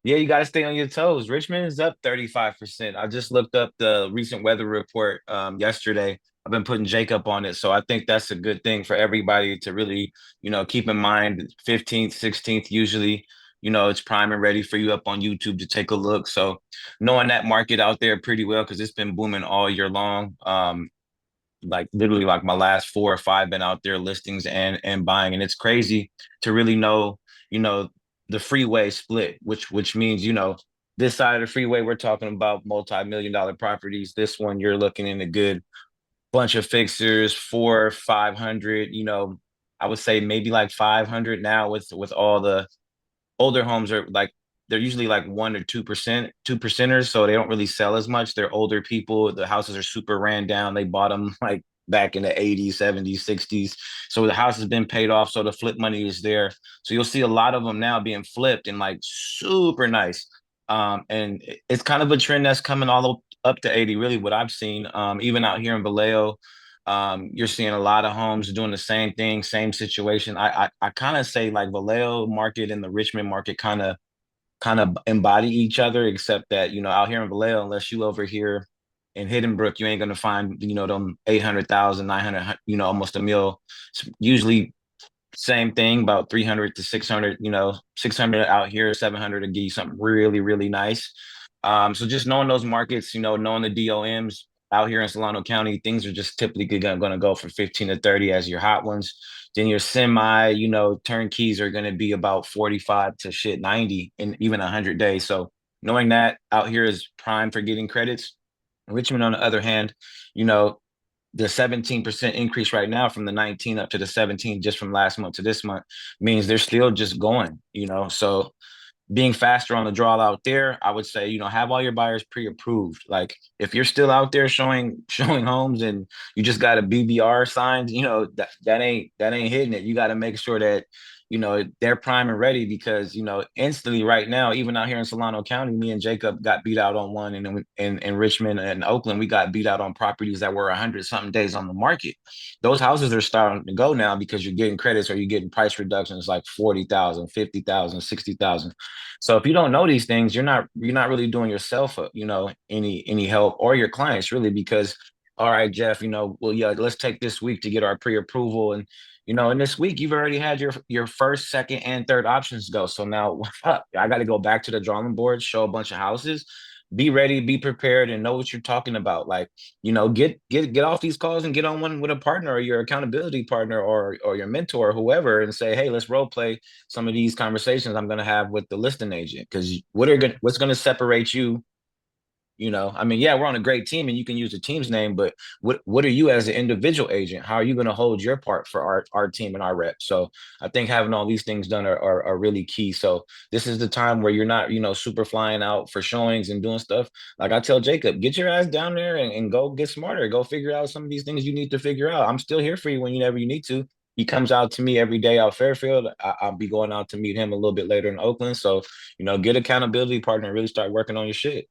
Yeah, you got to stay on your toes. Richmond is up 35%. I just looked up the recent weather report yesterday. I've been putting Jacob on it. So I think that's a good thing for everybody to really, keep in mind. 15th, 16th, usually, it's prime and ready for you up on YouTube to take a look. So knowing that market out there pretty well, because it's been booming all year long. Like literally like my last four or five been out there listings and buying. And it's crazy to really know, you know, the freeway split, which means, this side of the freeway, we're talking about multi-million dollar properties. This one, you're looking in a good bunch of fixers, 500, I would say maybe like 500 now with all the older homes are like they're usually like 1 or 2%, two percenters, so they don't really sell as much. They're older people. The houses are super ran down. They bought them like back in the 80s, 70s, 60s. So the house has been paid off, so the flip money is there. So you'll see a lot of them now being flipped and like super nice. And it's kind of a trend that's coming all up to 80, really, what I've seen. Even out here in Vallejo, you're seeing a lot of homes doing the same thing, same situation. I kind of say like Vallejo market and the Richmond market kind of embody each other, except that out here in Vallejo, unless you over here in Hidden Brook, you ain't gonna find them 800,000, 900, almost a mil. It's usually same thing, about 300 to 600. 600 out here, 700 to give you something really really nice. So just knowing those markets, knowing the DOMs out here in Solano County, things are just typically going to go from 15 to 30 as your hot ones. Then your semi, turnkeys are going to be about 45 to 90 in even 100 days. So knowing that out here is prime for getting credits. Richmond, on the other hand, you know, the 17% increase right now from the 19 up to the 17 just from last month to this month means they're still just going. So being faster on the draw out there, I would say, have all your buyers pre-approved. Like if you're still out there showing homes and you just got a BBR signed, that ain't hitting it. You got to make sure that they're prime and ready because instantly right now, even out here in Solano County, me and Jacob got beat out on one, and in Richmond and Oakland, we got beat out on properties that were 100 something days on the market. Those houses are starting to go now because you're getting credits or you're getting price reductions like 40,000, 50,000, 60,000. So if you don't know these things, you're not really doing yourself, any help or your clients really because all right, Jeff, well, yeah, let's take this week to get our pre-approval. And in this week, you've already had your first, second, and third options go. So now I got to go back to the drawing board, show a bunch of houses, be ready, be prepared, and know what you're talking about. Like, get off these calls and get on one with a partner or your accountability partner or your mentor or whoever and say, hey, let's role play some of these conversations I'm gonna have with the listing agent. Because what's gonna separate you, I mean, yeah, we're on a great team and you can use the team's name, but what are you as an individual agent? How are you going to hold your part for our team and our rep? So I think having all these things done are really key. So this is the time where you're not, super flying out for showings and doing stuff. Like I tell Jacob, get your ass down there and go get smarter. Go figure out some of these things you need to figure out. I'm still here for you whenever you need to. He comes out to me every day out Fairfield. I'll be going out to meet him a little bit later in Oakland. So, get accountability partner and really start working on your shit.